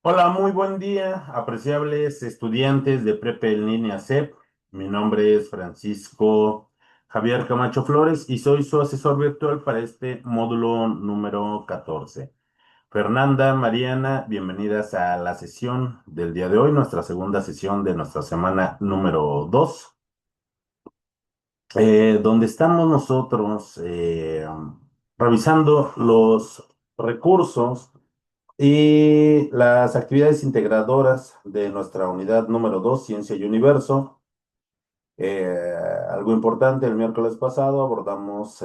Hola, muy buen día, apreciables estudiantes de Prepa en línea CEP. Mi nombre es Francisco Javier Camacho Flores y soy su asesor virtual para este módulo número 14. Fernanda, Mariana, bienvenidas a la sesión del día de hoy, nuestra segunda sesión de nuestra semana número 2, donde estamos nosotros revisando los recursos y las actividades integradoras de nuestra unidad número 2, Ciencia y Universo. Eh, Algo importante, el miércoles pasado abordamos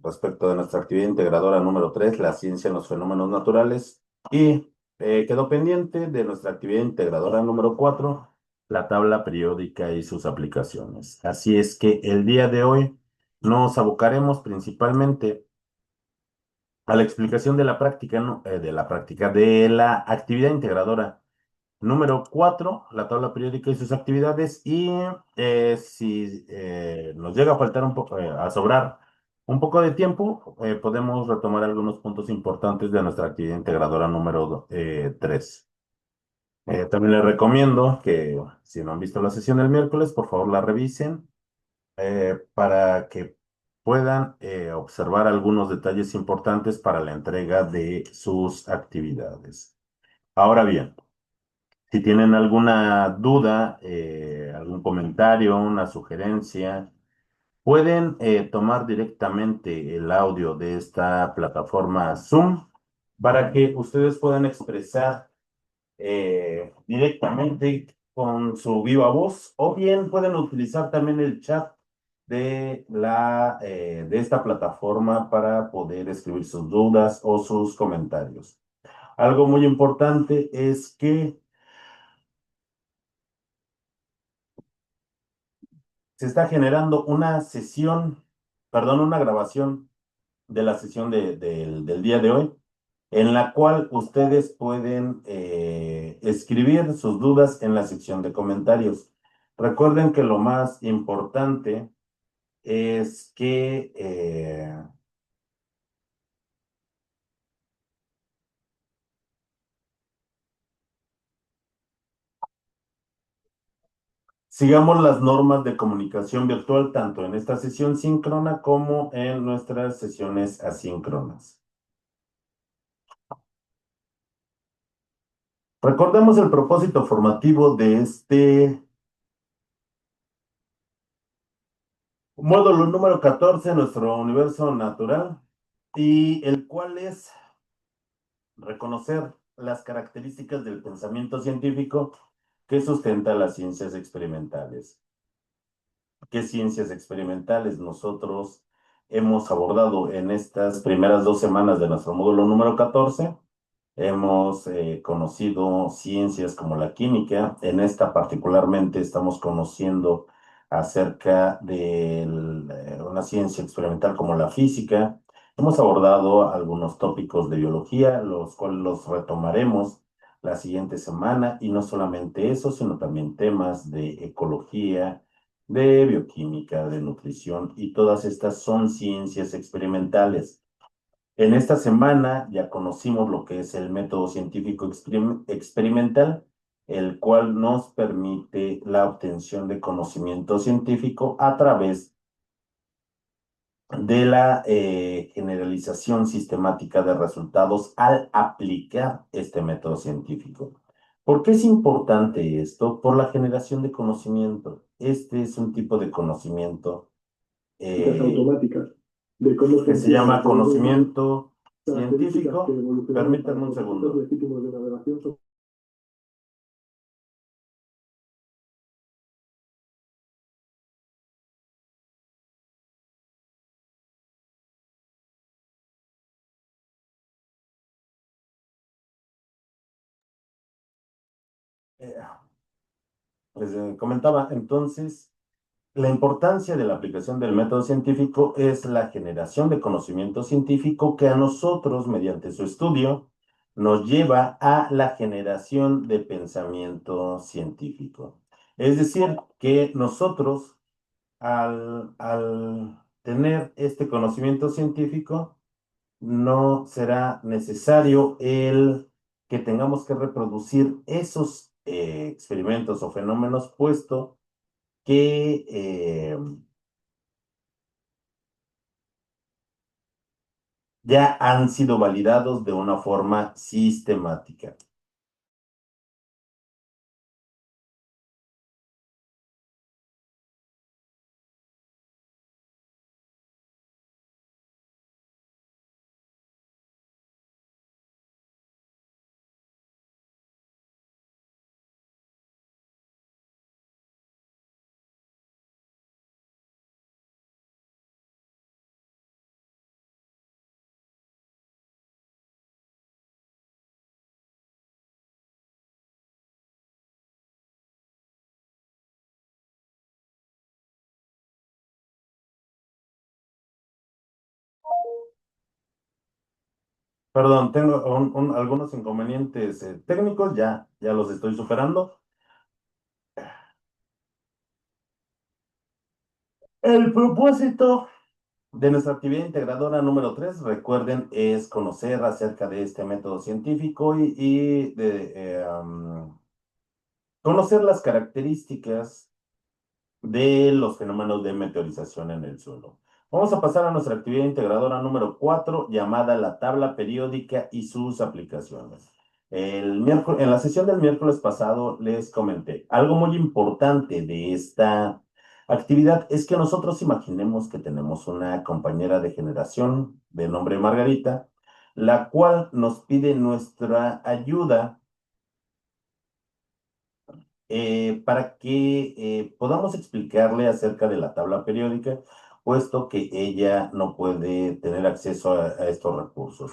respecto de nuestra actividad integradora número 3, la ciencia en los fenómenos naturales, y quedó pendiente de nuestra actividad integradora número 4, la tabla periódica y sus aplicaciones. Así es que el día de hoy nos abocaremos principalmente a la explicación de la práctica, de la actividad integradora. Número 4, la tabla periódica y sus actividades. Y si nos llega a faltar un poco, a sobrar un poco de tiempo, podemos retomar algunos puntos importantes de nuestra actividad integradora número 3. También les recomiendo que si no han visto la sesión del miércoles, por favor la revisen para que puedan observar algunos detalles importantes para la entrega de sus actividades. Ahora bien, si tienen alguna duda, algún comentario, una sugerencia, pueden tomar directamente el audio de esta plataforma Zoom para que ustedes puedan expresar directamente con su viva voz, o bien pueden utilizar también el chat de esta plataforma para poder escribir sus dudas o sus comentarios. Algo muy importante es que se está generando una sesión, perdón, una grabación de la sesión del día de hoy, en la cual ustedes pueden escribir sus dudas en la sección de comentarios. Recuerden que lo más importante es que sigamos las normas de comunicación virtual tanto en esta sesión síncrona como en nuestras sesiones asíncronas. Recordemos el propósito formativo de este módulo número 14, nuestro universo natural, y el cual es reconocer las características del pensamiento científico que sustenta las ciencias experimentales. ¿Qué ciencias experimentales nosotros hemos abordado en estas primeras 2 semanas de nuestro módulo número 14? Hemos conocido ciencias como la química. En esta particularmente estamos conociendo acerca de una ciencia experimental como la física. Hemos abordado algunos tópicos de biología, los cuales los retomaremos la siguiente semana, y no solamente eso, sino también temas de ecología, de bioquímica, de nutrición, y todas estas son ciencias experimentales. En esta semana ya conocimos lo que es el método científico experimental, el cual nos permite la obtención de conocimiento científico a través de la generalización sistemática de resultados al aplicar este método científico. ¿Por qué es importante esto? Por la generación de conocimiento. Este es un tipo de conocimiento automáticas de cómo que se llama conocimiento científico. Permítanme un segundo. Legítimos de navegación. Eh, Les comentaba entonces, la importancia de la aplicación del método científico es la generación de conocimiento científico que a nosotros, mediante su estudio, nos lleva a la generación de pensamiento científico. Es decir, que nosotros, al tener este conocimiento científico, no será necesario el que tengamos que reproducir esos experimentos o fenómenos, puesto que ya han sido validados de una forma sistemática. Perdón, tengo algunos inconvenientes técnicos, ya los estoy superando. El propósito de nuestra actividad integradora número 3, recuerden, es conocer acerca de este método científico y de conocer las características de los fenómenos de meteorización en el suelo. Vamos a pasar a nuestra actividad integradora número 4, llamada la tabla periódica y sus aplicaciones. En la sesión del miércoles pasado les comenté algo muy importante de esta actividad es que nosotros imaginemos que tenemos una compañera de generación de nombre Margarita, la cual nos pide nuestra ayuda para que podamos explicarle acerca de la tabla periódica, puesto que ella no puede tener acceso a estos recursos.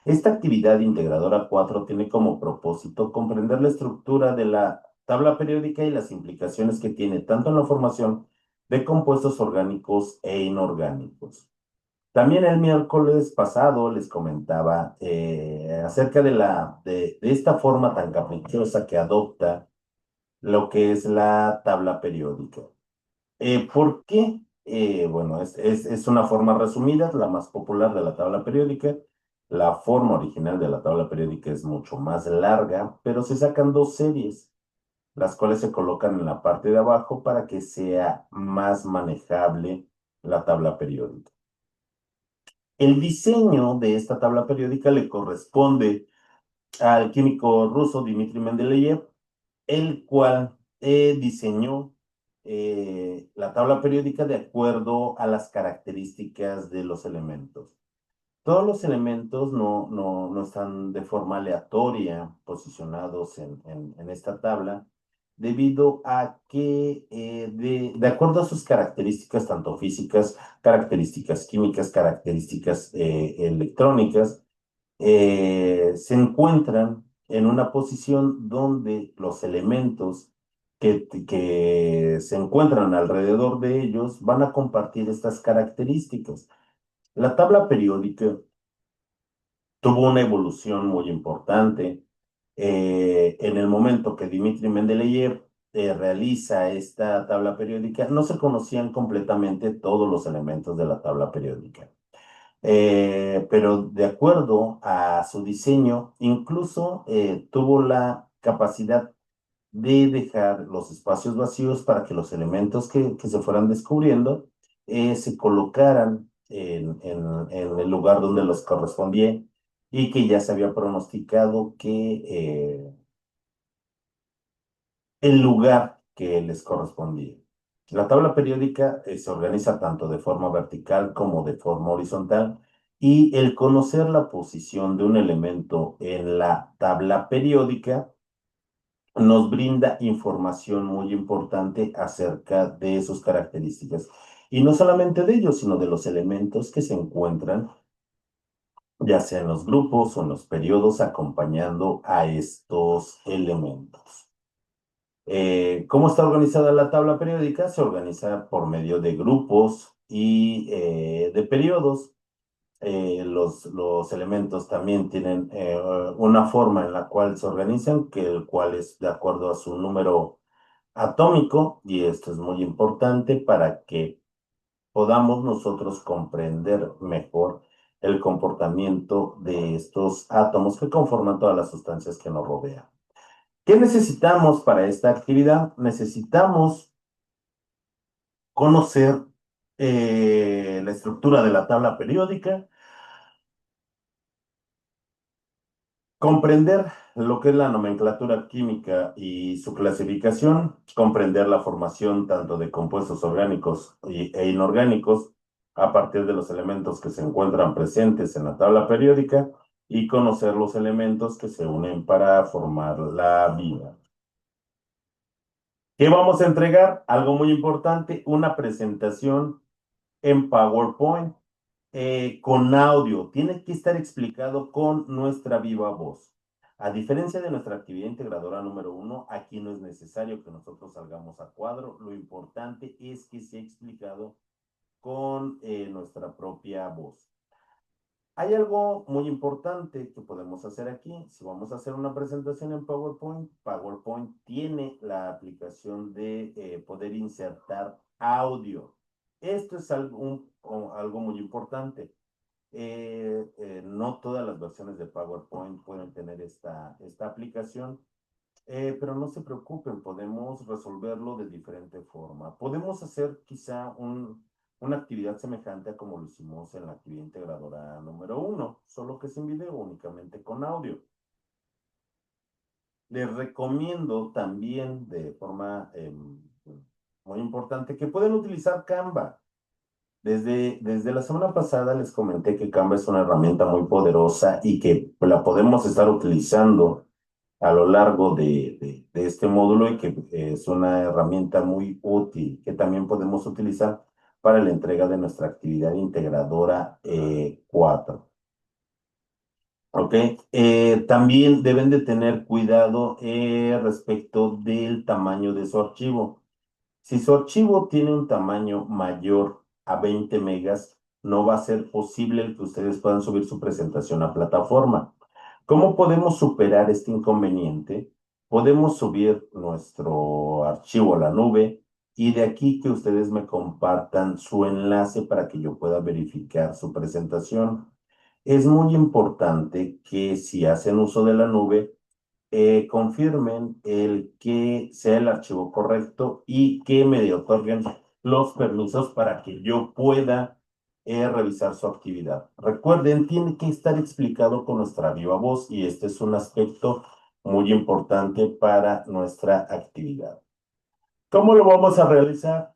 Esta actividad integradora 4 tiene como propósito comprender la estructura de la tabla periódica y las implicaciones que tiene tanto en la formación de compuestos orgánicos e inorgánicos. También el miércoles pasado les comentaba acerca de esta forma tan caprichosa que adopta lo que es la tabla periódica. ¿Por qué? Bueno, es una forma resumida, la más popular de la tabla periódica. La forma original de la tabla periódica es mucho más larga, pero se sacan dos series, las cuales se colocan en la parte de abajo para que sea más manejable la tabla periódica. El diseño de esta tabla periódica le corresponde al químico ruso Dmitry Mendeleev, el cual diseñó la tabla periódica de acuerdo a las características de los elementos. Todos los elementos no están de forma aleatoria posicionados en esta tabla, debido a que de acuerdo a sus características, tanto físicas, características químicas, características electrónicas, se encuentran en una posición donde los elementos que se encuentran alrededor de ellos van a compartir estas características. La tabla periódica tuvo una evolución muy importante. En el momento que Dmitry Mendeleev realiza esta tabla periódica, no se conocían completamente todos los elementos de la tabla periódica. Pero de acuerdo a su diseño, incluso tuvo la capacidad de dejar los espacios vacíos para que los elementos que se fueran descubriendo se colocaran en el lugar donde los correspondía y que ya se había pronosticado que el lugar que les correspondía. La tabla periódica se organiza tanto de forma vertical como de forma horizontal y el conocer la posición de un elemento en la tabla periódica nos brinda información muy importante acerca de sus características. Y no solamente de ellos, sino de los elementos que se encuentran, ya sea en los grupos o en los periodos, acompañando a estos elementos. ¿Cómo está organizada la tabla periódica? Se organiza por medio de grupos y de periodos. Los elementos también tienen una forma en la cual se organizan, que el cual es de acuerdo a su número atómico, y esto es muy importante para que podamos nosotros comprender mejor el comportamiento de estos átomos que conforman todas las sustancias que nos rodean. ¿Qué necesitamos para esta actividad? Necesitamos conocer la estructura de la tabla periódica, comprender lo que es la nomenclatura química y su clasificación, comprender la formación tanto de compuestos orgánicos e inorgánicos a partir de los elementos que se encuentran presentes en la tabla periódica y conocer los elementos que se unen para formar la vida. ¿Qué vamos a entregar? Algo muy importante, una presentación en PowerPoint con audio. Tiene que estar explicado con nuestra viva voz. A diferencia de nuestra actividad integradora número 1, aquí no es necesario que nosotros salgamos a cuadro. Lo importante es que sea explicado con nuestra propia voz. Hay algo muy importante que podemos hacer aquí. Si vamos a hacer una presentación en PowerPoint, PowerPoint tiene la aplicación de poder insertar audio. Esto es algo muy importante. No todas las versiones de PowerPoint pueden tener esta aplicación, pero no se preocupen, podemos resolverlo de diferente forma. Podemos hacer quizá una actividad semejante a como lo hicimos en la actividad integradora número 1, solo que sin video, únicamente con audio. Les recomiendo también de forma muy importante que pueden utilizar Canva. Desde la semana pasada les comenté que Canva es una herramienta muy poderosa y que la podemos estar utilizando a lo largo de este módulo y que es una herramienta muy útil que también podemos utilizar para la entrega de nuestra actividad integradora 4. ¿Ok? También deben de tener cuidado respecto del tamaño de su archivo. Si su archivo tiene un tamaño mayor a 20 megas, no va a ser posible el que ustedes puedan subir su presentación a plataforma. ¿Cómo podemos superar este inconveniente? Podemos subir nuestro archivo a la nube y de aquí que ustedes me compartan su enlace para que yo pueda verificar su presentación. Es muy importante que si hacen uso de la nube, confirmen el que sea el archivo correcto y que me otorguen los permisos para que yo pueda revisar su actividad. Recuerden, tiene que estar explicado con nuestra viva voz y este es un aspecto muy importante para nuestra actividad. ¿Cómo lo vamos a realizar?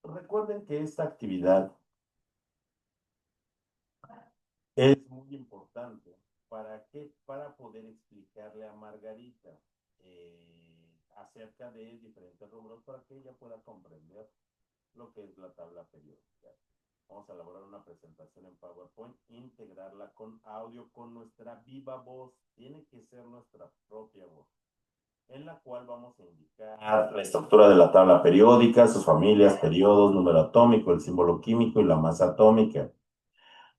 Recuerden que esta actividad es muy importante. ¿Para qué? Para poder explicarle a Margarita acerca de diferentes rubros para que ella pueda comprender lo que es la tabla periódica. Vamos a elaborar una presentación en PowerPoint, integrarla con audio, con nuestra viva voz. Tiene que ser nuestra propia voz, en la cual vamos a indicar la estructura de la tabla periódica, sus familias, periodos, número atómico, el símbolo químico y la masa atómica.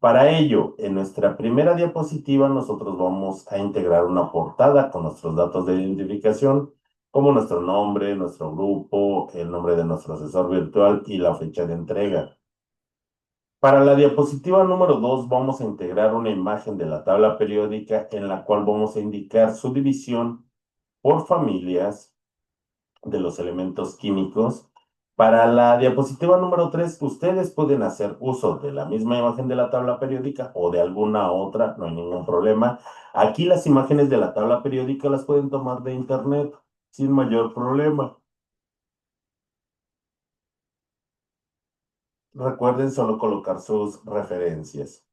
Para ello, en nuestra primera diapositiva, nosotros vamos a integrar una portada con nuestros datos de identificación, como nuestro nombre, nuestro grupo, el nombre de nuestro asesor virtual y la fecha de entrega. Para la diapositiva número 2, vamos a integrar una imagen de la tabla periódica en la cual vamos a indicar su división por familias de los elementos químicos. Para la diapositiva número 3, ustedes pueden hacer uso de la misma imagen de la tabla periódica o de alguna otra, no hay ningún problema. Aquí las imágenes de la tabla periódica las pueden tomar de internet sin mayor problema. Recuerden solo colocar sus referencias.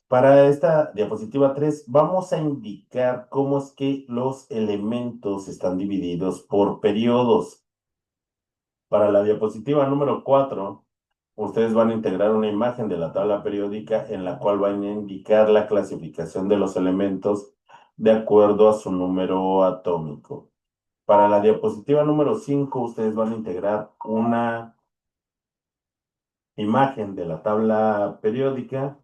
Para esta diapositiva 3 vamos a indicar cómo es que los elementos están divididos por periodos. Para la diapositiva número 4, ustedes van a integrar una imagen de la tabla periódica en la cual van a indicar la clasificación de los elementos de acuerdo a su número atómico. Para la diapositiva número 5, ustedes van a integrar una imagen de la tabla periódica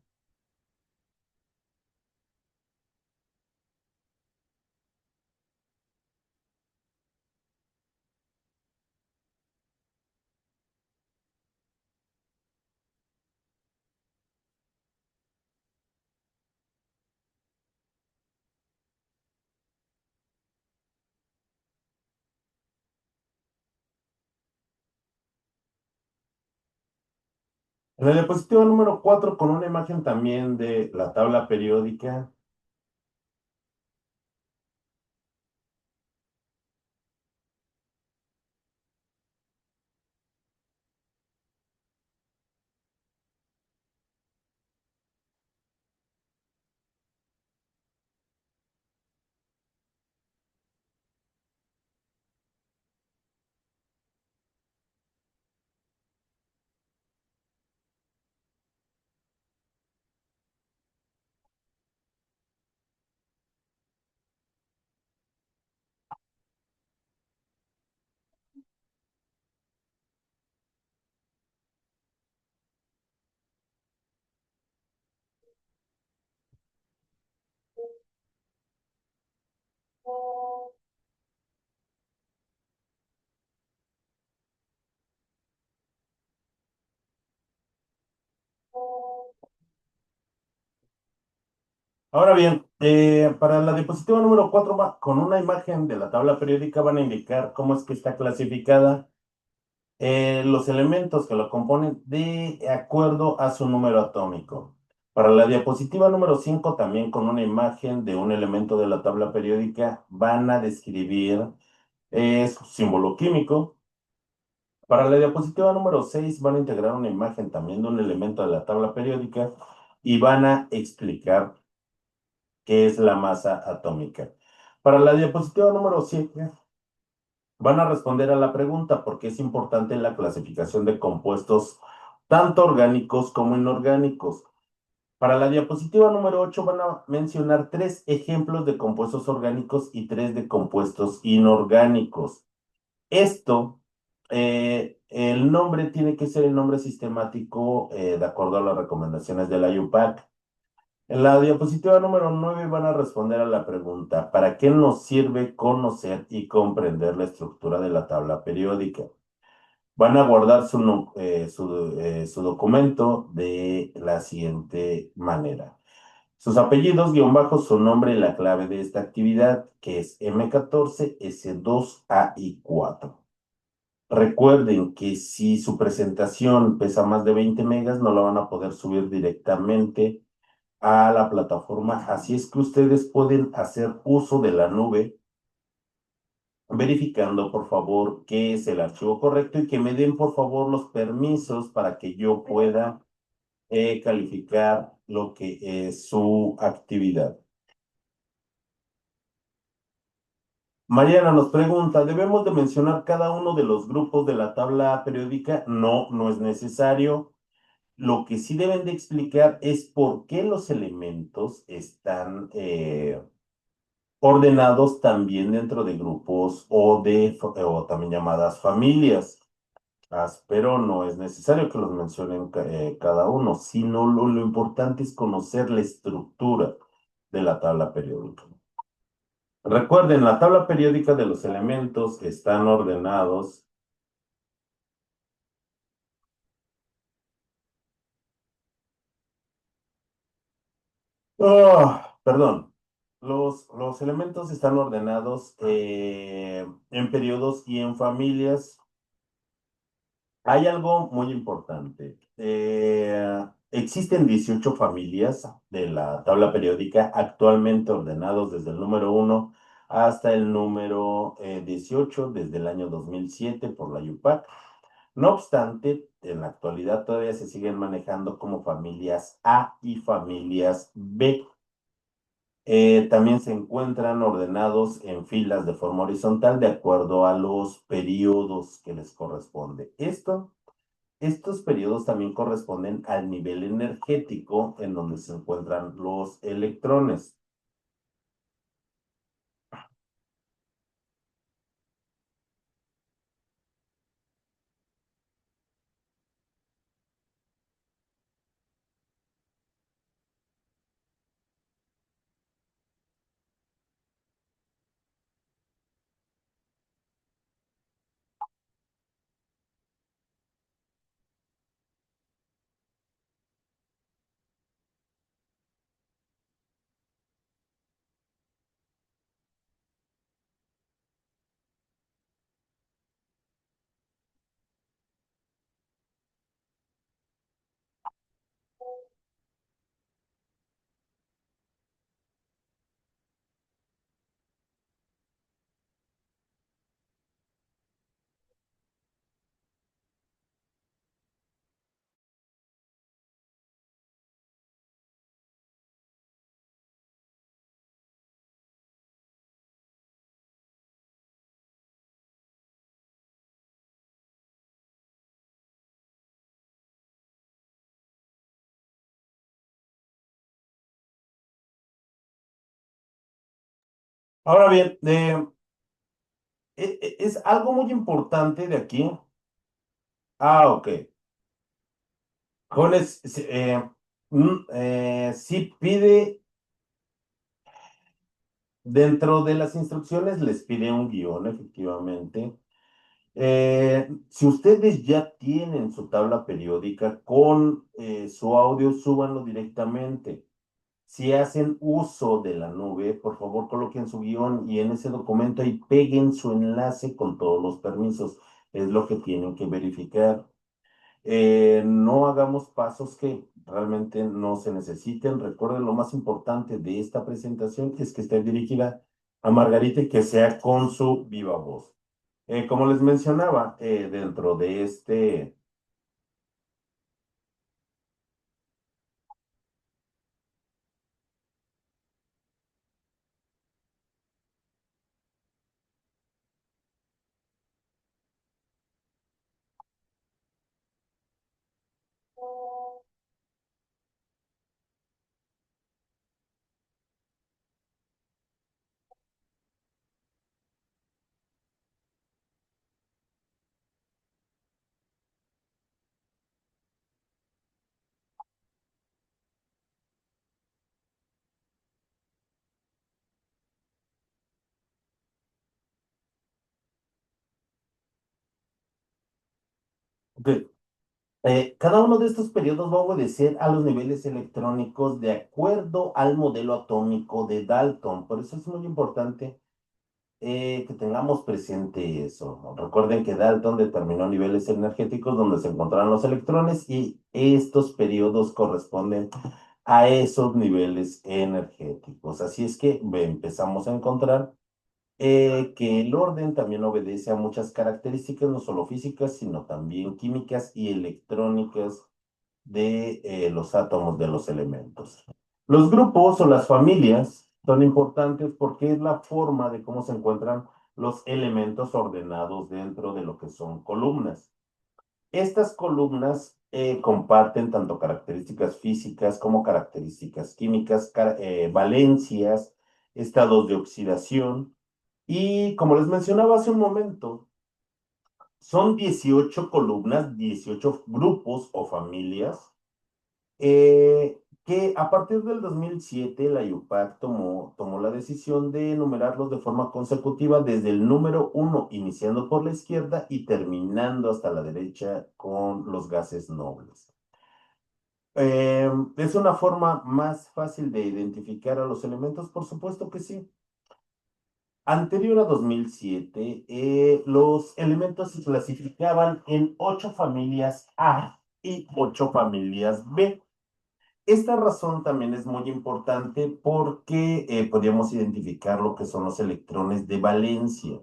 En la diapositiva número 4, con una imagen también de la tabla periódica. Ahora bien, para la diapositiva número 4, con una imagen de la tabla periódica van a indicar cómo es que está clasificada los elementos que lo componen de acuerdo a su número atómico. Para la diapositiva número 5, también con una imagen de un elemento de la tabla periódica, van a describir su símbolo químico. Para la diapositiva número 6 van a integrar una imagen también de un elemento de la tabla periódica y van a explicar qué es la masa atómica. Para la diapositiva número 7 van a responder a la pregunta por qué es importante la clasificación de compuestos tanto orgánicos como inorgánicos. Para la diapositiva número 8 van a mencionar tres ejemplos de compuestos orgánicos y tres de compuestos inorgánicos. Esto, el nombre tiene que ser el nombre sistemático de acuerdo a las recomendaciones de la IUPAC. En la diapositiva número 9 van a responder a la pregunta, ¿para qué nos sirve conocer y comprender la estructura de la tabla periódica? Van a guardar su documento de la siguiente manera. Sus apellidos, guión bajo, su nombre y la clave de esta actividad, que es M14, S2, A y 4. Recuerden que si su presentación pesa más de 20 megas, no la van a poder subir directamente a la plataforma. Así es que ustedes pueden hacer uso de la nube, verificando por favor que es el archivo correcto y que me den por favor los permisos para que yo pueda calificar lo que es su actividad. Mariana nos pregunta, ¿debemos de mencionar cada uno de los grupos de la tabla periódica? No, no es necesario. Lo que sí deben de explicar es por qué los elementos están ordenados también dentro de grupos o también llamadas familias. Pero no es necesario que los mencionen cada uno, sino lo importante es conocer la estructura de la tabla periódica. Recuerden, la tabla periódica de los elementos están ordenados. Perdón. Los elementos están ordenados en periodos y en familias. Hay algo muy importante. Existen 18 familias de la tabla periódica actualmente ordenados desde el número 1 hasta el número 18 desde el año 2007 por la IUPAC. No obstante, en la actualidad todavía se siguen manejando como familias A y familias B. También se encuentran ordenados en filas de forma horizontal de acuerdo a los periodos que les corresponde. Estos periodos también corresponden al nivel energético en donde se encuentran los electrones. Ahora bien, es algo muy importante de aquí. Ah, ok. Jóvenes, sí pide, dentro de las instrucciones les pide un guión, efectivamente. Si ustedes ya tienen su tabla periódica con su audio, súbanlo directamente. Si hacen uso de la nube, por favor coloquen su guión y en ese documento ahí peguen su enlace con todos los permisos. Es lo que tienen que verificar. No hagamos pasos que realmente no se necesiten. Recuerden, lo más importante de esta presentación es que esté dirigida a Margarita y que sea con su viva voz. Como les mencionaba, dentro de este... Ok. Cada uno de estos periodos va a obedecer a los niveles electrónicos de acuerdo al modelo atómico de Dalton. Por eso es muy importante que tengamos presente eso, ¿no? Recuerden que Dalton determinó niveles energéticos donde se encontraban los electrones y estos periodos corresponden a esos niveles energéticos. Así es que empezamos a encontrar que el orden también obedece a muchas características, no solo físicas, sino también químicas y electrónicas de los átomos de los elementos. Los grupos o las familias son importantes porque es la forma de cómo se encuentran los elementos ordenados dentro de lo que son columnas. Estas columnas comparten tanto características físicas como características químicas, valencias, estados de oxidación y, como les mencionaba hace un momento, son 18 columnas, 18 grupos o familias que a partir del 2007 la IUPAC tomó la decisión de numerarlos de forma consecutiva desde el número uno, iniciando por la izquierda y terminando hasta la derecha con los gases nobles. ¿Es una forma más fácil de identificar a los elementos? Por supuesto que sí. Anterior a 2007, los elementos se clasificaban en 8 familias A y 8 familias B. Esta razón también es muy importante porque podríamos identificar lo que son los electrones de valencia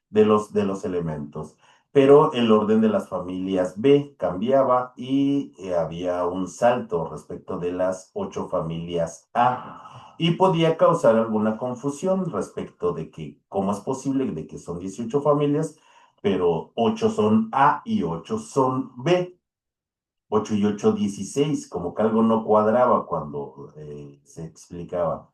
de los elementos, pero el orden de las familias B cambiaba y había un salto respecto de las 8 familias A y podía causar alguna confusión respecto de que cómo es posible de que son 18 familias, pero 8 son A y 8 son B. 8 y 8, 16, como que algo no cuadraba cuando se explicaba.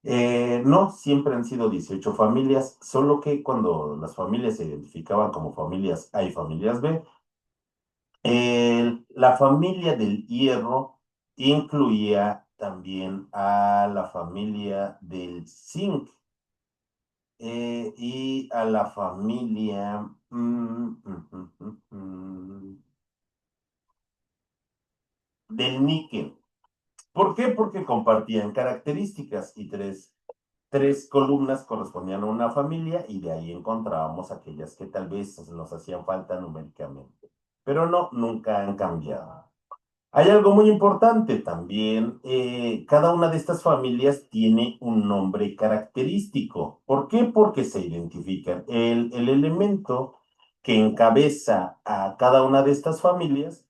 No, siempre han sido 18 familias, solo que cuando las familias se identificaban como familias A y familias B, la familia del hierro incluía también a la familia del zinc y a la familia del níquel. ¿Por qué? Porque compartían características y tres columnas correspondían a una familia y de ahí encontrábamos aquellas que tal vez nos hacían falta numéricamente. Pero no, nunca han cambiado. Hay algo muy importante también. Cada una de estas familias tiene un nombre característico. ¿Por qué? Porque se identifican. El elemento que encabeza a cada una de estas familias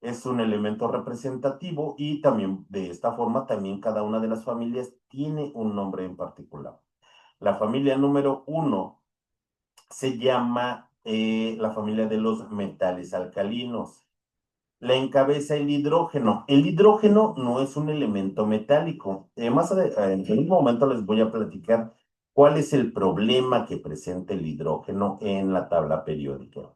es un elemento representativo y también de esta forma también cada una de las familias tiene un nombre en particular. La familia número uno se llama la familia de los metales alcalinos. La encabeza el hidrógeno. El hidrógeno no es un elemento metálico. En un momento les voy a platicar ¿Cuál es el problema que presenta el hidrógeno en la tabla periódica?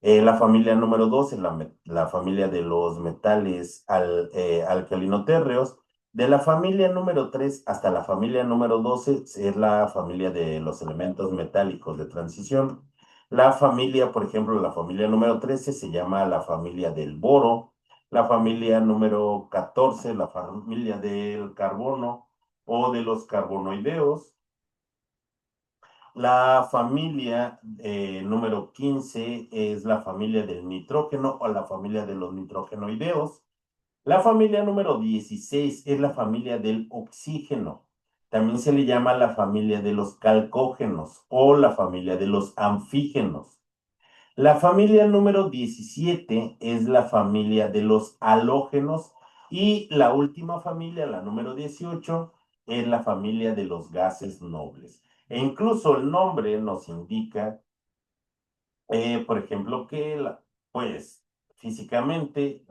La familia número 2 es la familia de los metales alcalinotérreos. De la familia número 3 hasta la familia número 12 es la familia de los elementos metálicos de transición. La familia, por ejemplo, la familia número 13 se llama la familia del boro. La familia número 14, la familia del carbono o de los carbonoideos. La familia número 15 es la familia del nitrógeno o la familia de los nitrogenoideos. La familia número 16 es la familia del oxígeno. También se le llama la familia de los calcógenos o la familia de los anfígenos. La familia número 17 es la familia de los halógenos y la última familia, la número 18, es la familia de los gases nobles. E incluso el nombre nos indica, por ejemplo, pues físicamente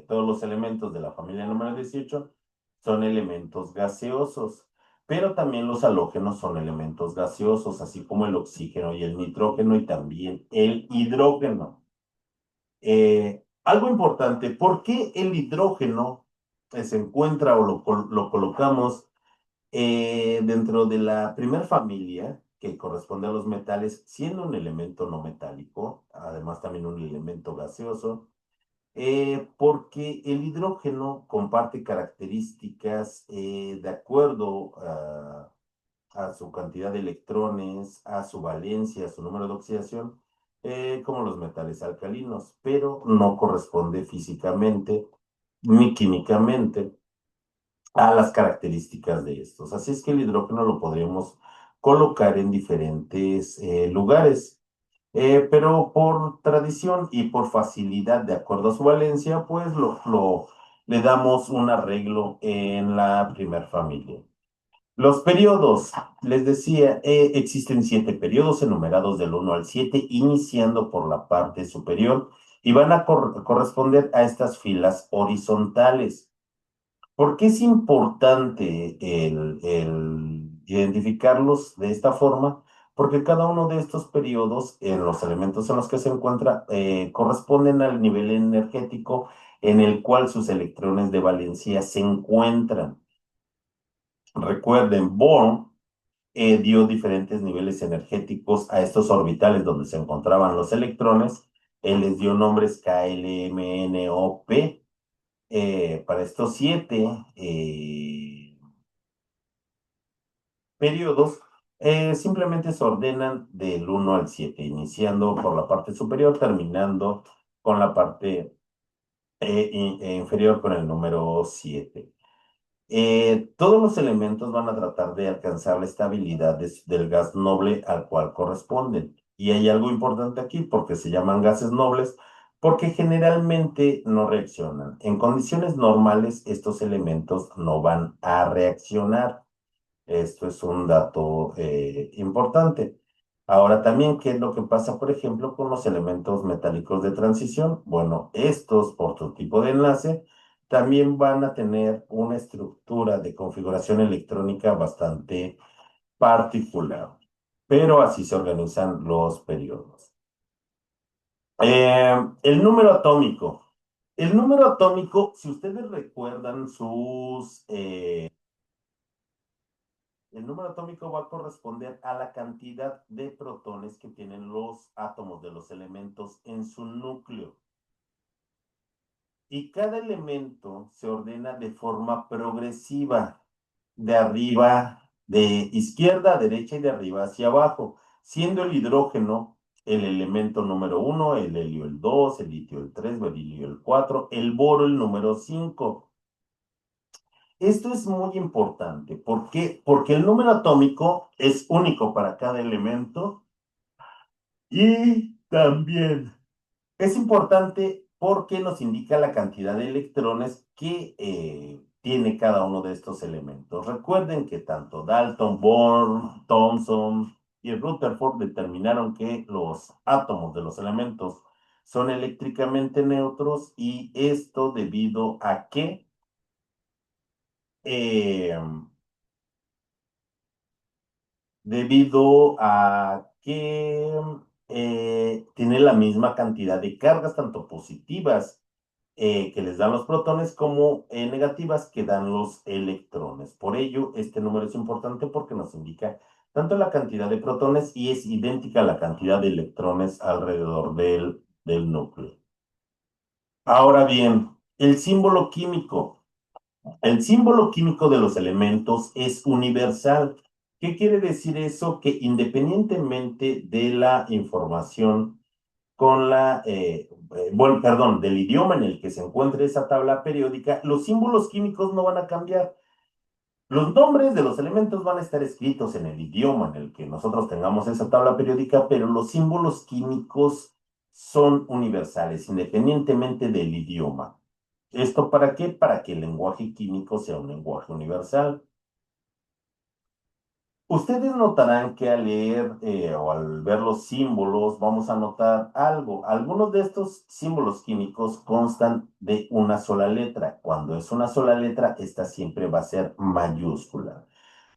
todos los elementos de la familia número 18 son elementos gaseosos, pero también los halógenos son elementos gaseosos, así como el oxígeno y el nitrógeno y también el hidrógeno. Algo importante, ¿por qué el hidrógeno se encuentra o lo colocamos dentro de la primera familia que corresponde a los metales, siendo un elemento no metálico, además también un elemento gaseoso? Porque el hidrógeno comparte características de acuerdo a su cantidad de electrones, a su valencia, a su número de oxidación, como los metales alcalinos, pero no corresponde físicamente ni químicamente a las características de estos. Así es que el hidrógeno lo podríamos colocar en diferentes lugares. Pero por tradición y por facilidad, de acuerdo a su valencia, pues le damos un arreglo en la primer familia. Los periodos, les decía, existen 7 periodos enumerados del 1 al 7, iniciando por la parte superior y van a corresponder a estas filas horizontales. ¿Por qué es importante el identificarlos de esta forma? Porque cada uno de estos periodos, en los elementos en los que se encuentra, corresponden al nivel energético en el cual sus electrones de valencia se encuentran. Recuerden, Bohr dio diferentes niveles energéticos a estos orbitales donde se encontraban los electrones. Él les dio nombres K, L, M, N, O, P. Para estos 7 periodos, simplemente se ordenan del 1 al 7, iniciando por la parte superior, terminando con la parte inferior con el número 7. Todos los elementos van a tratar de alcanzar la estabilidad del gas noble al cual corresponden. Y hay algo importante aquí, porque se llaman gases nobles, porque generalmente no reaccionan. En condiciones normales, estos elementos no van a reaccionar. Esto es un dato importante. Ahora también, ¿qué es lo que pasa, por ejemplo, con los elementos metálicos de transición? Bueno, estos, por su tipo de enlace, también van a tener una estructura de configuración electrónica bastante particular, pero así se organizan los periodos. El número atómico. El número atómico, si ustedes recuerdan el número atómico va a corresponder a la cantidad de protones que tienen los átomos de los elementos en su núcleo. Y cada elemento se ordena de forma progresiva, de arriba, de izquierda a derecha y de arriba hacia abajo, siendo el hidrógeno el elemento número 1, el helio el 2, el litio el 3, berilio el 4, el boro el número 5. Esto es muy importante. ¿Por qué? Porque el número atómico es único para cada elemento y también es importante porque nos indica la cantidad de electrones que tiene cada uno de estos elementos. Recuerden que tanto Dalton, Bohr, Thomson y Rutherford determinaron que los átomos de los elementos son eléctricamente neutros y esto debido a que eh, debido a que tiene la misma cantidad de cargas, tanto positivas que les dan los protones como negativas que dan los electrones. Por ello, este número es importante porque nos indica tanto la cantidad de protones y es idéntica a la cantidad de electrones alrededor del núcleo. Ahora bien, el símbolo químico. El símbolo químico de los elementos es universal. ¿Qué quiere decir eso? Que independientemente de la información con bueno, perdón, del idioma en el que se encuentre esa tabla periódica, los símbolos químicos no van a cambiar. Los nombres de los elementos van a estar escritos en el idioma en el que nosotros tengamos esa tabla periódica, pero los símbolos químicos son universales, independientemente del idioma. ¿Esto para qué? Para que el lenguaje químico sea un lenguaje universal. Ustedes notarán que al leer o al ver los símbolos vamos a notar algo. Algunos de estos símbolos químicos constan de una sola letra. Cuando es una sola letra, esta siempre va a ser mayúscula.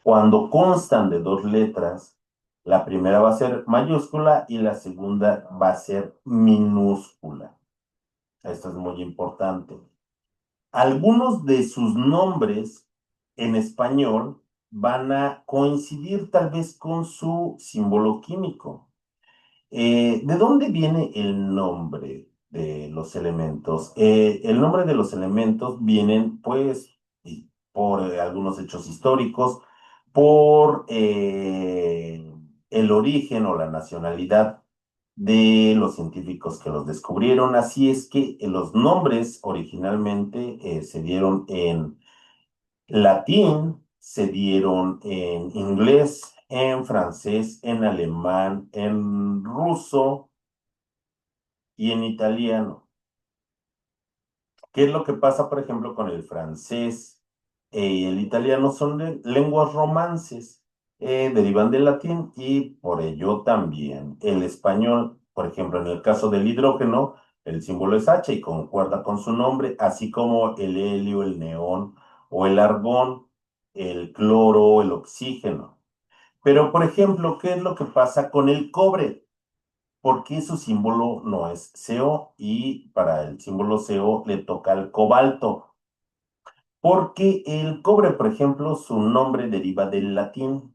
Cuando constan de dos letras, la primera va a ser mayúscula y la segunda va a ser minúscula. Esto es muy importante. Algunos de sus nombres en español van a coincidir tal vez con su símbolo químico. ¿De dónde viene el nombre de los elementos? El nombre de los elementos vienen, pues, por algunos hechos históricos, por el origen o la nacionalidad de los científicos que los descubrieron. Así es que los nombres originalmente se dieron en latín, se dieron en inglés, en francés, en alemán, en ruso y en italiano. ¿Qué es lo que pasa, por ejemplo, con el francés y el italiano? Son lenguas romances, derivan del latín y por ello también el español, por ejemplo, en el caso del hidrógeno, el símbolo es H y concuerda con su nombre, así como el helio, el neón o el argón, el cloro, el oxígeno. Pero, por ejemplo, ¿qué es lo que pasa con el cobre? ¿Por qué su símbolo no es CO y para el símbolo CO le toca el cobalto? Porque el cobre, por ejemplo, su nombre deriva del latín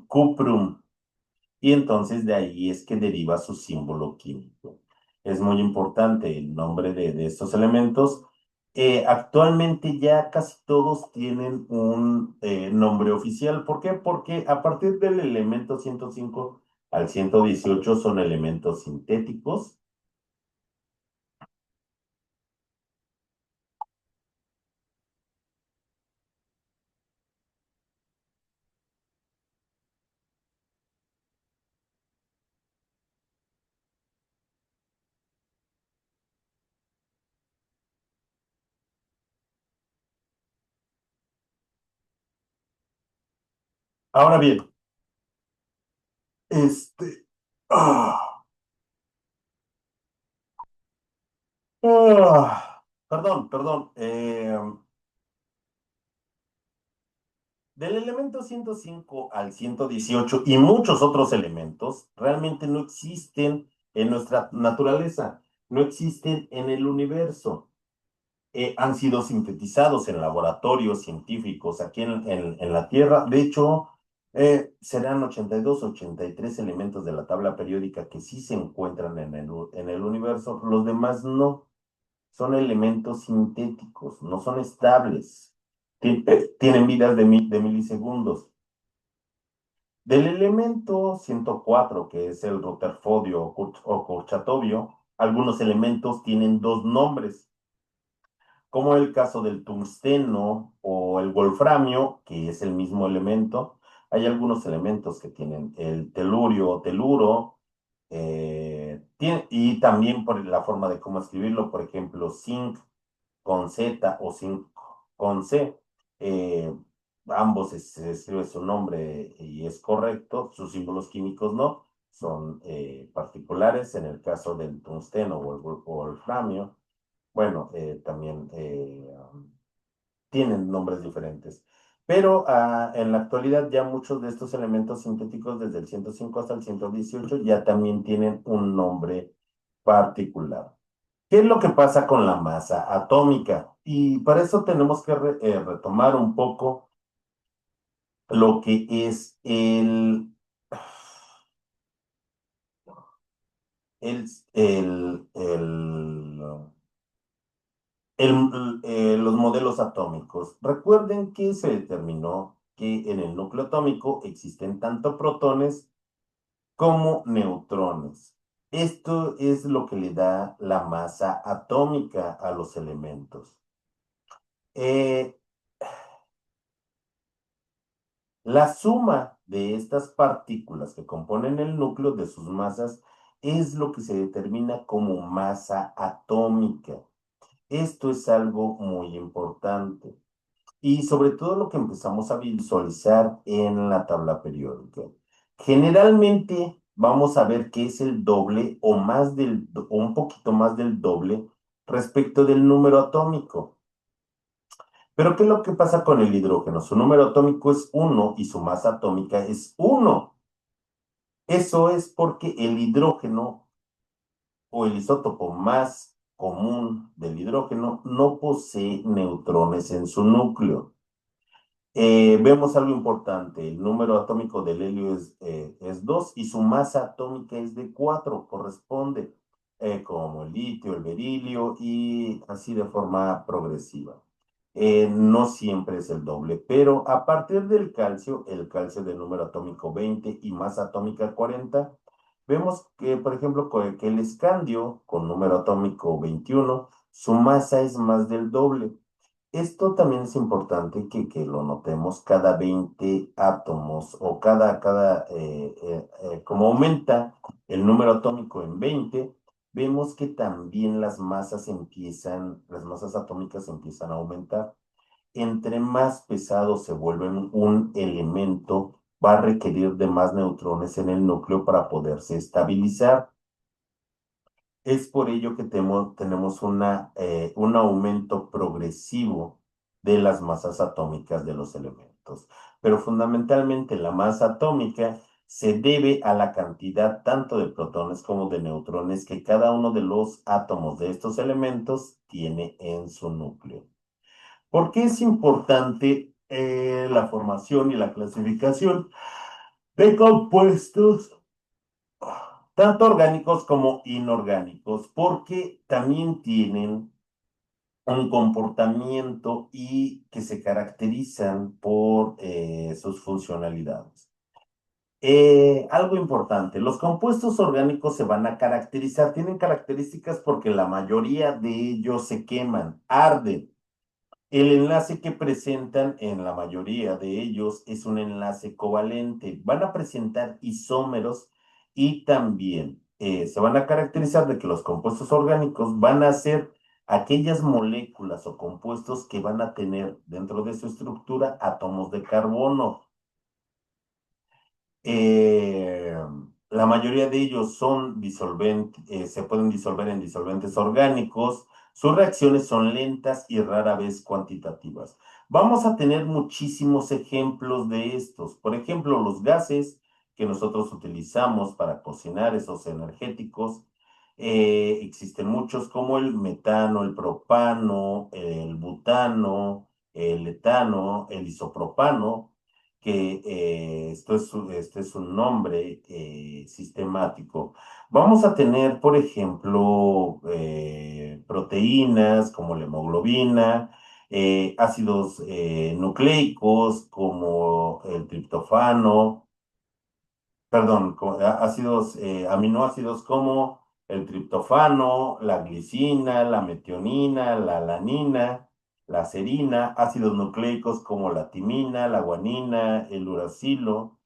cuprum, y entonces de ahí es que deriva su símbolo químico. Es muy importante el nombre de estos elementos. Actualmente ya casi todos tienen un nombre oficial. ¿Por qué? Porque a partir del elemento 105 al 118 son elementos sintéticos. Ahora bien, este... ah, perdón. Del elemento 105 al 118 y muchos otros elementos realmente no existen en nuestra naturaleza, no existen en el universo. Han sido sintetizados en laboratorios científicos aquí en la Tierra. De hecho, serán 82, 83 elementos de la tabla periódica que sí se encuentran en el universo, los demás no. Son elementos sintéticos, no son estables. Tienen vidas de milisegundos. Del elemento 104, que es el Rutherfordio o Kurchatovio, algunos elementos tienen dos nombres, como el caso del tungsteno o el wolframio, que es el mismo elemento. Hay algunos elementos que tienen el telurio o teluro, y también por la forma de cómo escribirlo, por ejemplo, zinc con Z o zinc con C. eh, Ambos se escribe su nombre y es correcto, sus símbolos químicos no, son particulares. En el caso del tungsteno o el wolframio, bueno, también tienen nombres diferentes. Pero en la actualidad ya muchos de estos elementos sintéticos, desde el 105 hasta el 118, ya también tienen un nombre particular. ¿Qué es lo que pasa con la masa atómica? Y para eso tenemos que retomar un poco lo que es el, los modelos atómicos. Recuerden que se determinó que en el núcleo atómico existen tanto protones como neutrones. Esto es lo que le da la masa atómica a los elementos. Eh, la suma de estas partículas que componen el núcleo de sus masas es lo que se determina como masa atómica. Esto es algo muy importante. Y sobre todo lo que empezamos a visualizar en la tabla periódica. Generalmente vamos a ver que es el doble o más o un poquito más del doble respecto del número atómico. Pero ¿qué es lo que pasa con el hidrógeno? Su número atómico es uno y su masa atómica es uno. Eso es porque el hidrógeno o el isótopo más común del hidrógeno no posee neutrones en su núcleo. Vemos algo importante, el número atómico del helio es 2 y su masa atómica es de 4, corresponde como el litio, el berilio y así de forma progresiva. No siempre es el doble, pero a partir del calcio, el calcio de número atómico 20 y masa atómica 40, vemos que, por ejemplo, que el escandio con número atómico 21, su masa es más del doble. Esto también es importante que lo notemos cada 20 átomos o como aumenta el número atómico en 20, vemos que también las masas atómicas empiezan a aumentar. Entre más pesado se vuelve un elemento, va a requerir de más neutrones en el núcleo para poderse estabilizar. Es por ello que tenemos un aumento progresivo de las masas atómicas de los elementos. Pero fundamentalmente la masa atómica se debe a la cantidad tanto de protones como de neutrones que cada uno de los átomos de estos elementos tiene en su núcleo. ¿Por qué es importante la formación y la clasificación de compuestos tanto orgánicos como inorgánicos, porque también tienen un comportamiento y que se caracterizan por sus funcionalidades? Algo importante, los compuestos orgánicos se van a caracterizar, tienen características porque la mayoría de ellos se queman, arden. El enlace que presentan en la mayoría de ellos es un enlace covalente. Van a presentar isómeros y también se van a caracterizar de que los compuestos orgánicos van a ser aquellas moléculas o compuestos que van a tener dentro de su estructura átomos de carbono. Eh, la mayoría de ellos son disolventes, se pueden disolver en disolventes orgánicos. Sus reacciones son lentas y rara vez cuantitativas. Vamos a tener muchísimos ejemplos de estos. Por ejemplo, los gases que nosotros utilizamos para cocinar, esos energéticos, existen muchos como el metano, el propano, el butano, el etano, el isopropano que esto es un nombre sistemático. Vamos a tener, por ejemplo, proteínas como la hemoglobina, ácidos nucleicos como el triptofano, perdón, ácidos, aminoácidos como el triptofano, la glicina, la metionina, la alanina, la serina, ácidos nucleicos como la timina, la guanina, el uracilo,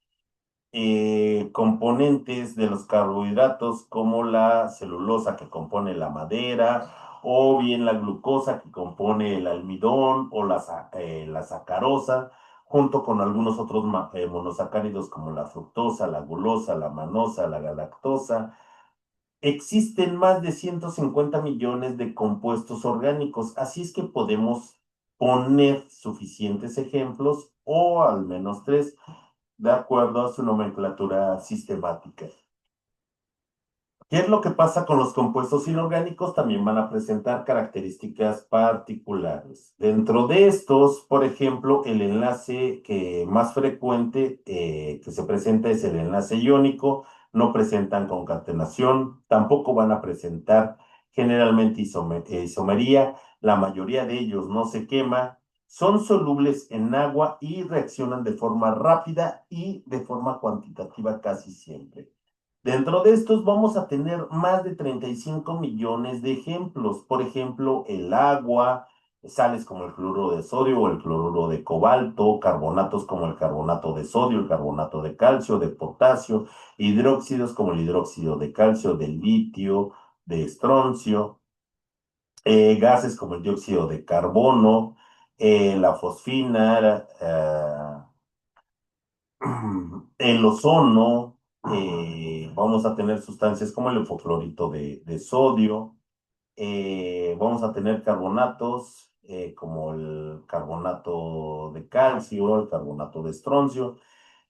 componentes de los carbohidratos como la celulosa que compone la madera, o bien la glucosa que compone el almidón o la sacarosa, junto con algunos otros monosacáridos como la fructosa, la gulosa, la manosa, la galactosa. Existen más de 150 millones de compuestos orgánicos, así es que podemos poner suficientes ejemplos o al menos 3, de acuerdo a su nomenclatura sistemática. ¿Qué es lo que pasa con los compuestos inorgánicos? También van a presentar características particulares. Dentro de estos, por ejemplo, el enlace que más frecuente que se presenta es el enlace iónico. No presentan concatenación, tampoco van a presentar generalmente isomería. La mayoría de ellos no se quema, son solubles en agua y reaccionan de forma rápida y de forma cuantitativa casi siempre. Dentro de estos vamos a tener más de 35 millones de ejemplos. Por ejemplo, el agua, sales como el cloruro de sodio o el cloruro de cobalto, carbonatos como el carbonato de sodio, el carbonato de calcio, de potasio, hidróxidos como el hidróxido de calcio, de litio, de estroncio, gases como el dióxido de carbono, la fosfina, el ozono, vamos a tener sustancias como el hipoclorito de sodio, vamos a tener carbonatos como el carbonato de calcio, el carbonato de estroncio.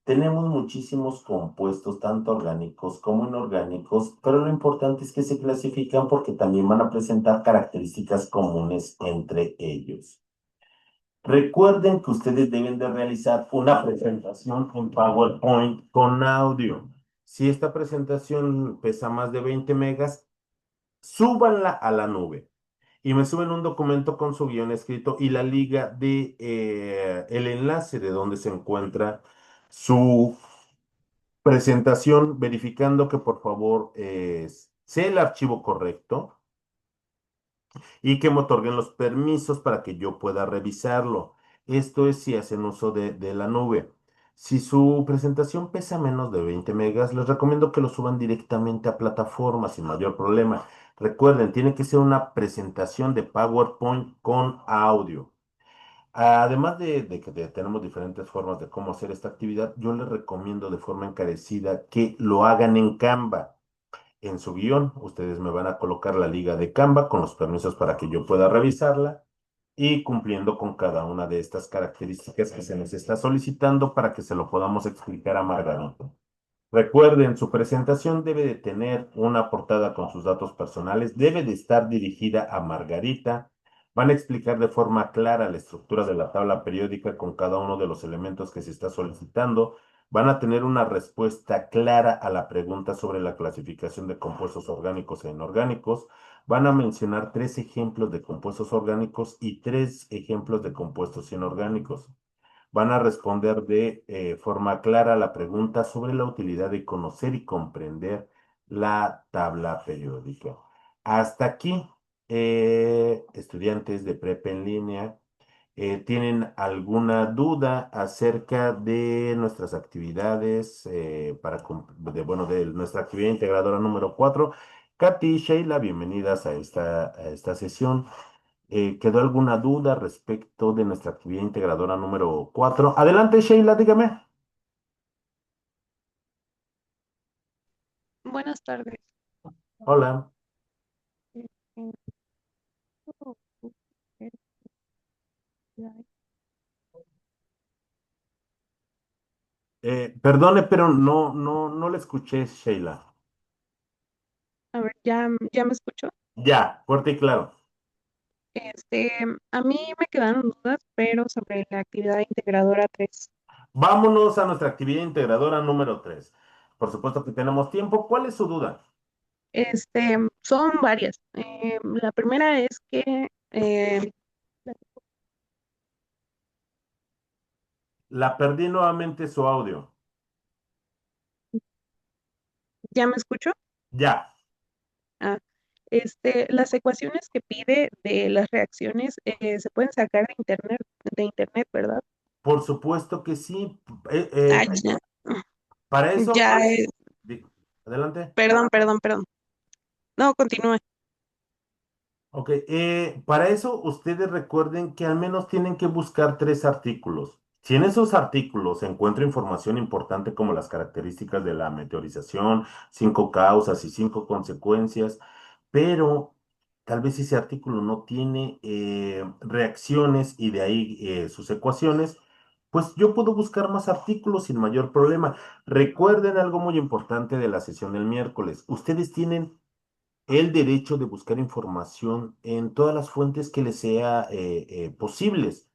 Tenemos muchísimos compuestos, tanto orgánicos como inorgánicos, pero lo importante es que se clasifican porque también van a presentar características comunes entre ellos. Recuerden que ustedes deben de realizar una presentación en PowerPoint con audio. Si esta presentación pesa más de 20 megas, súbanla a la nube y me suben un documento con su guión escrito y la liga de el enlace de donde se encuentra su presentación, verificando que por favor sea el archivo correcto y que me otorguen los permisos para que yo pueda revisarlo. Esto es si hacen uso de la nube. Si su presentación pesa menos de 20 megas, les recomiendo que lo suban directamente a plataforma sin mayor problema. Recuerden, tiene que ser una presentación de PowerPoint con audio. Además de que tenemos diferentes formas de cómo hacer esta actividad, yo les recomiendo de forma encarecida que lo hagan en Canva. En su guión, ustedes me van a colocar la liga de Canva con los permisos para que yo pueda revisarla y cumpliendo con cada una de estas características que se nos está solicitando para que se lo podamos explicar a Margarita. Recuerden, su presentación debe de tener una portada con sus datos personales, debe de estar dirigida a Margarita. Van a explicar de forma clara la estructura de la tabla periódica con cada uno de los elementos que se está solicitando. Van a tener una respuesta clara a la pregunta sobre la clasificación de compuestos orgánicos e inorgánicos. Van a mencionar 3 ejemplos de compuestos orgánicos y 3 ejemplos de compuestos inorgánicos. Van a responder de forma clara la pregunta sobre la utilidad de conocer y comprender la tabla periódica. Hasta aquí, estudiantes de prepa en línea, ¿tienen alguna duda acerca de nuestras actividades bueno, de nuestra actividad integradora número 4? Katy y Sheila, bienvenidas a esta sesión. ¿Quedó alguna duda respecto de nuestra actividad integradora número 4? Adelante, Sheila, dígame. Buenas tardes. Hola. Eh, Perdone, pero no le escuché, Sheila. A ver, ya me escuchó. Ya, fuerte y claro. Este, a mí me quedaron dudas, pero sobre la actividad integradora 3. Vámonos a nuestra actividad integradora número 3. Por supuesto que tenemos tiempo. ¿Cuál es su duda? Son varias. La primera es que La perdí nuevamente su audio. ya me escuchó. Ya, Ah, las ecuaciones que pide de las reacciones se pueden sacar de internet, ¿verdad? por supuesto que sí. Ah, ya, Para eso, ya, di- adelante. perdón. No, continúe. Ok, para eso ustedes recuerden que al menos tienen que buscar 3 artículos. Si en esos artículos se encuentra información importante como las características de la meteorización, 5 causas y 5 consecuencias, pero tal vez ese artículo no tiene reacciones y de ahí sus ecuaciones, pues yo puedo buscar más artículos sin mayor problema. Recuerden algo muy importante de la sesión del miércoles. Ustedes tienen el derecho de buscar información en todas las fuentes que les sea posibles.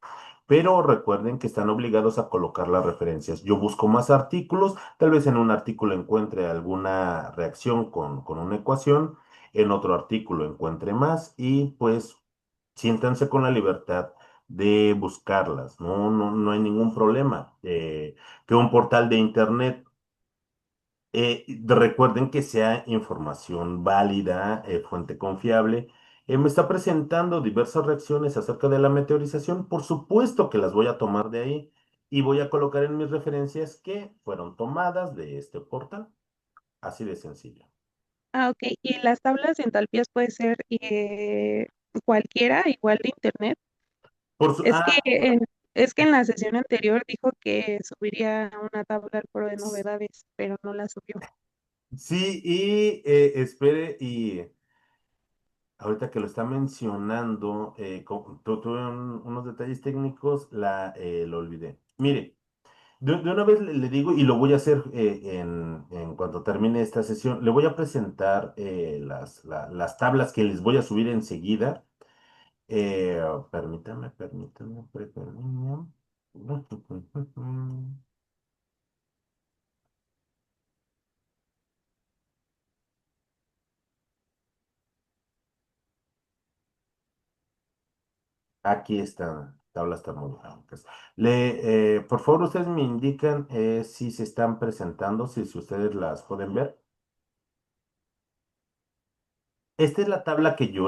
Pero recuerden que están obligados a colocar las referencias. Yo busco más artículos, tal vez en un artículo encuentre alguna reacción con una ecuación, en otro artículo encuentre más y pues siéntanse con la libertad de buscarlas. No hay ningún problema. Que un portal de internet recuerden que sea información válida, fuente confiable. Me está presentando diversas reacciones acerca de la meteorización. Por supuesto que las voy a tomar de ahí y voy a colocar en mis referencias que fueron tomadas de este portal. Así de sencillo. Ah, ok. Y las tablas de entalpías puede ser cualquiera, igual de internet. Por su, Es que, ah, es que en la sesión anterior dijo que subiría una tabla al foro de s- novedades, pero no la subió. sí, y espere, y ahorita que lo está mencionando, tuve unos detalles técnicos, lo olvidé. Mire. De una vez le digo, y lo voy a hacer en cuanto termine esta sesión, le voy a presentar las tablas que les voy a subir enseguida. Permítame. Aquí están tablas termodinámicas. Por favor, ustedes me indican si se están presentando, si ustedes las pueden ver. Esta es la tabla que yo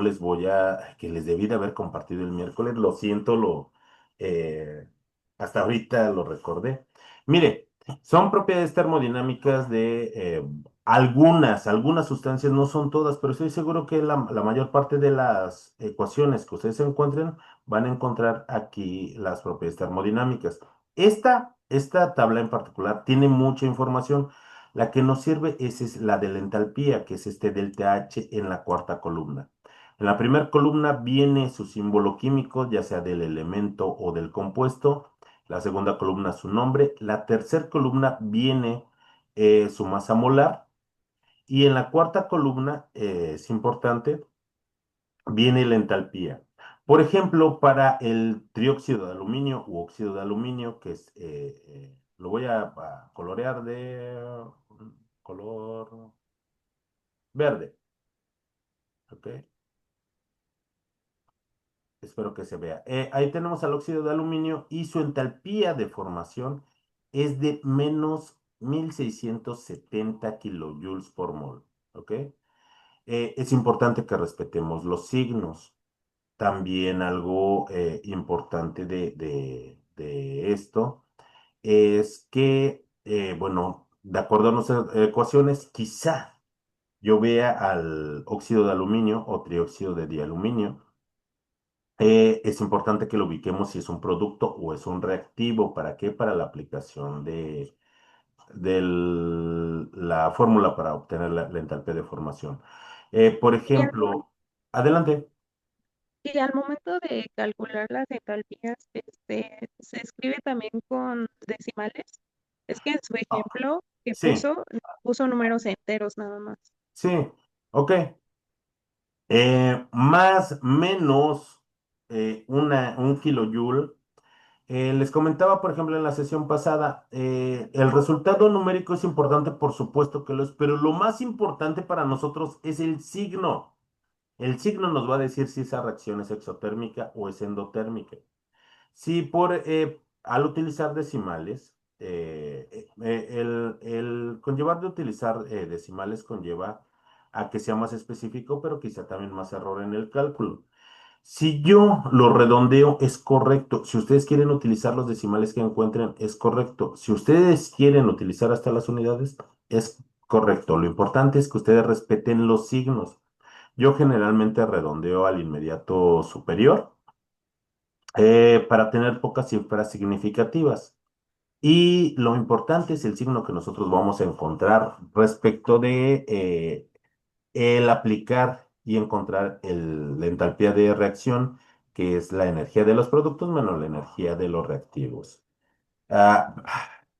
que les debí de haber compartido el miércoles. Lo siento, eh, hasta ahorita lo recordé. Mire, son propiedades termodinámicas de algunas sustancias, no son todas, pero estoy seguro que la mayor parte de las ecuaciones que ustedes encuentren van a encontrar aquí las propiedades termodinámicas. Esta tabla en particular tiene mucha información. La que nos sirve es la de la entalpía, que es este delta H en la cuarta columna. En la primera columna viene su símbolo químico, ya sea del elemento o del compuesto. La segunda columna su nombre. La tercera columna viene su masa molar. Y en la cuarta columna, es importante, viene la entalpía. Por ejemplo, para el trióxido de aluminio u óxido de aluminio, que es, lo voy a colorear de color verde, ¿ok? Espero que se vea. Ahí tenemos al óxido de aluminio y su entalpía de formación es de menos 1670 kilojoules por mol, ¿ok? Es importante que respetemos los signos. También algo importante de esto es que, bueno, de acuerdo a nuestras ecuaciones, quizá yo vea al óxido de aluminio o trióxido de dialuminio. Es importante que lo ubiquemos si es un producto o es un reactivo. ¿Para qué? Para la aplicación de la fórmula para obtener la entalpía de formación. Por Y ejemplo, adelante. al momento de calcular las entalpías, se escribe también con decimales. Es que en su Ah, ejemplo que sí, puso números enteros nada más. sí, ok. Más, menos un kilojoule. Les comentaba, por ejemplo, en la sesión pasada, el resultado numérico es importante, por supuesto que lo es, pero lo más importante para nosotros es el signo. El signo nos va a decir si esa reacción es exotérmica o es endotérmica. Si al utilizar decimales, el conllevar de utilizar decimales conlleva a que sea más específico, pero quizá también más error en el cálculo. Si yo lo redondeo, es correcto. Si ustedes quieren utilizar los decimales que encuentren, es correcto. Si ustedes quieren utilizar hasta las unidades, es correcto. Lo importante es que ustedes respeten los signos. Yo generalmente redondeo al inmediato superior para tener pocas cifras significativas. Y lo importante es el signo que nosotros vamos a encontrar respecto de el aplicar y encontrar la entalpía de reacción, que es la energía de los productos menos la energía de los reactivos. Ah,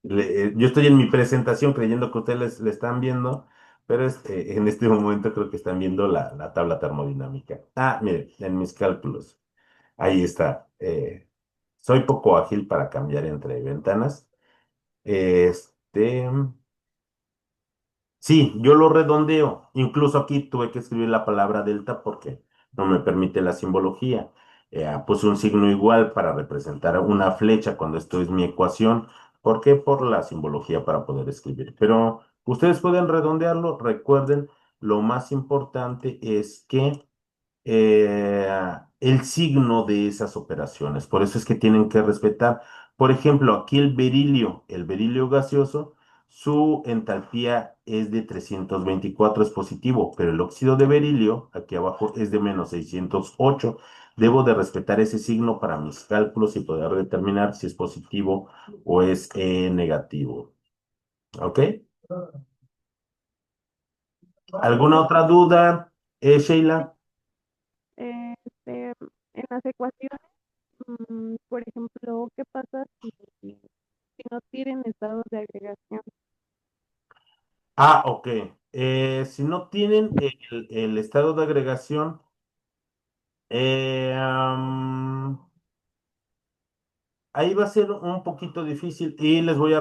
yo estoy en mi presentación creyendo que ustedes le están viendo, pero en este momento creo que están viendo la tabla termodinámica. Ah, mire, en mis cálculos. Ahí está. Soy poco ágil para cambiar entre ventanas. Este, sí, yo lo redondeo. Incluso aquí tuve que escribir la palabra delta porque no me permite la simbología. Puse un signo igual para representar una flecha cuando esto es mi ecuación. ¿Por qué? Por la simbología para poder escribir. Pero ustedes pueden redondearlo. Recuerden, lo más importante es que el signo de esas operaciones. Por eso es que tienen que respetar. Por ejemplo, aquí el berilio gaseoso, su entalpía es de 324, es positivo, pero el óxido de berilio, aquí abajo, es de menos 608. Debo de respetar ese signo para mis cálculos y poder determinar si es positivo o es negativo. ¿Ok? ¿Alguna otra duda, Sheila? Este, en las ecuaciones, por ejemplo, ¿qué pasa si no tienen estados de agregación? Ah, ok. Si no tienen el estado de agregación, ahí va a ser un poquito difícil y les voy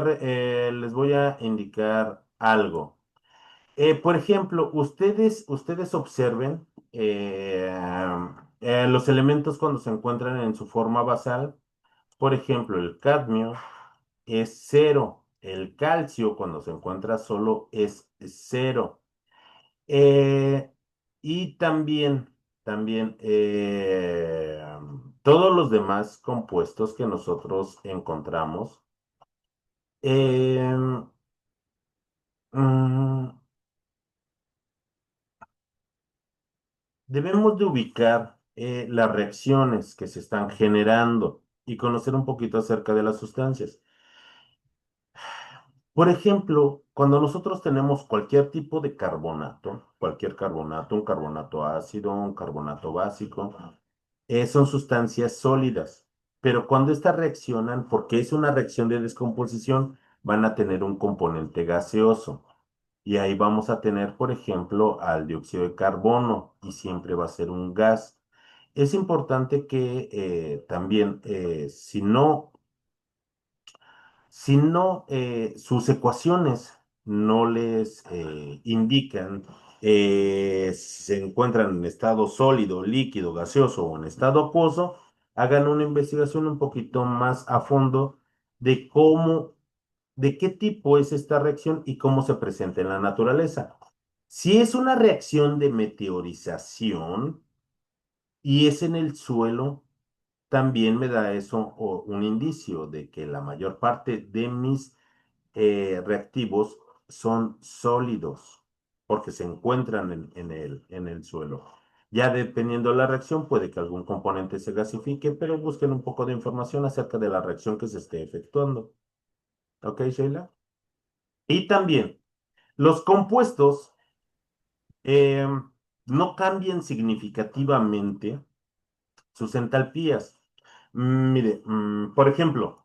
a indicar algo. Por ejemplo, ustedes observen los elementos cuando se encuentran en su forma basal. Por ejemplo, el cadmio es cero. El calcio, cuando se encuentra solo, es cero. Eh, y también, todos los demás compuestos que nosotros encontramos, eh, mm, debemos de ubicar las reacciones que se están generando y conocer un poquito acerca de las sustancias. Por ejemplo, cuando nosotros tenemos cualquier tipo de carbonato, cualquier carbonato, un carbonato ácido, un carbonato básico, son sustancias sólidas, pero cuando estas reaccionan, porque es una reacción de descomposición, van a tener un componente gaseoso. Y ahí vamos a tener, por ejemplo, al dióxido de carbono, y siempre va a ser un gas. Es importante que también, si no, sus ecuaciones no les indican si se encuentran en estado sólido, líquido, gaseoso o en estado acuoso, hagan una investigación un poquito más a fondo de de qué tipo es esta reacción y cómo se presenta en la naturaleza. Si es una reacción de meteorización y es en el suelo, también me da eso un indicio de que la mayor parte de mis reactivos son sólidos porque se encuentran en el suelo. Ya dependiendo de la reacción, puede que algún componente se gasifique, pero busquen un poco de información acerca de la reacción que se esté efectuando. ¿Ok, Sheila? Y también, los compuestos eh, no cambian significativamente sus entalpías. Mire, por ejemplo,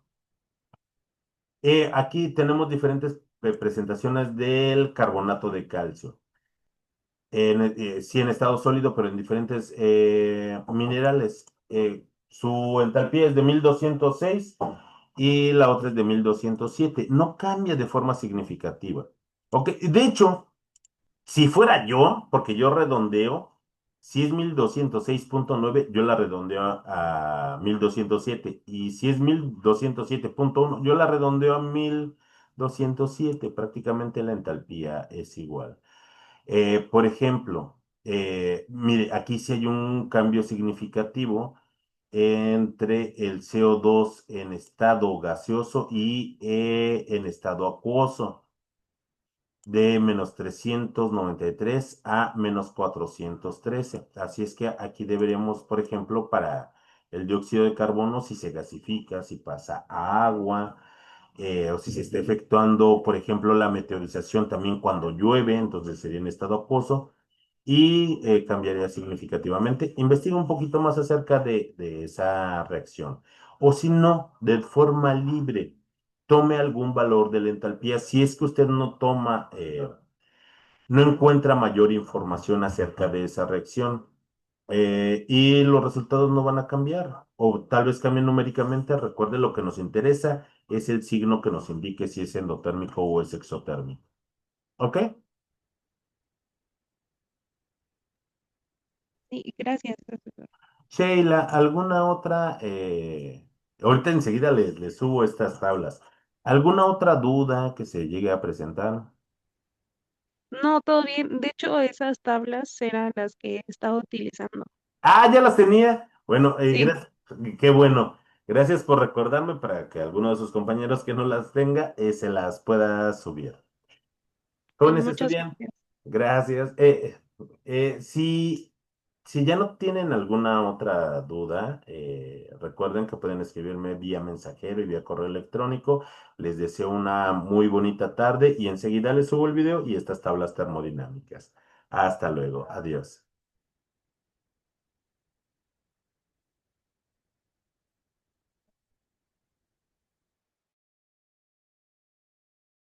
aquí tenemos diferentes presentaciones del carbonato de calcio. Sí, en estado sólido, pero en diferentes minerales. Su entalpía es de 1206 y la otra es de 1207. No cambia de forma significativa. Ok, de hecho, si fuera yo, porque yo redondeo, si es 1206,9 yo la redondeo a 1207. Y si es 1207,1 yo la redondeo a 1207. Prácticamente la entalpía es igual. Por ejemplo, mire, aquí sí hay un cambio significativo entre el CO2 en estado gaseoso y en estado acuoso de -393 a -413. Así es que aquí deberíamos, por ejemplo, para el dióxido de carbono, si se gasifica, si pasa a agua, o si se está efectuando, por ejemplo, la meteorización también cuando llueve, entonces sería en estado acuoso y cambiaría significativamente. Investiga un poquito más acerca de esa reacción. O si no, de forma libre. tome algún valor de la entalpía. Si es que usted no toma, no encuentra mayor información acerca de esa reacción, y los resultados no van a cambiar o tal vez cambien numéricamente. Recuerde, lo que nos interesa es el signo que nos indique si es endotérmico o es exotérmico. ¿Ok? Sí, gracias, profesor. Sheila, ¿alguna otra? Ahorita enseguida le subo estas tablas. ¿Alguna otra duda que se llegue a presentar? No, todo bien. De hecho, esas tablas eran las que estaba utilizando. Ah, ya las tenía. Bueno, Sí, gracias. Qué bueno. Gracias por recordarme para que alguno de sus compañeros que no las tenga, se las pueda subir. sí, Jóvenes muchas estudiantes, gracias. gracias. Si ya no tienen alguna otra duda, recuerden que pueden escribirme vía mensajero y vía correo electrónico. Les deseo una muy bonita tarde y enseguida les subo el video y estas tablas termodinámicas. Hasta luego. Adiós.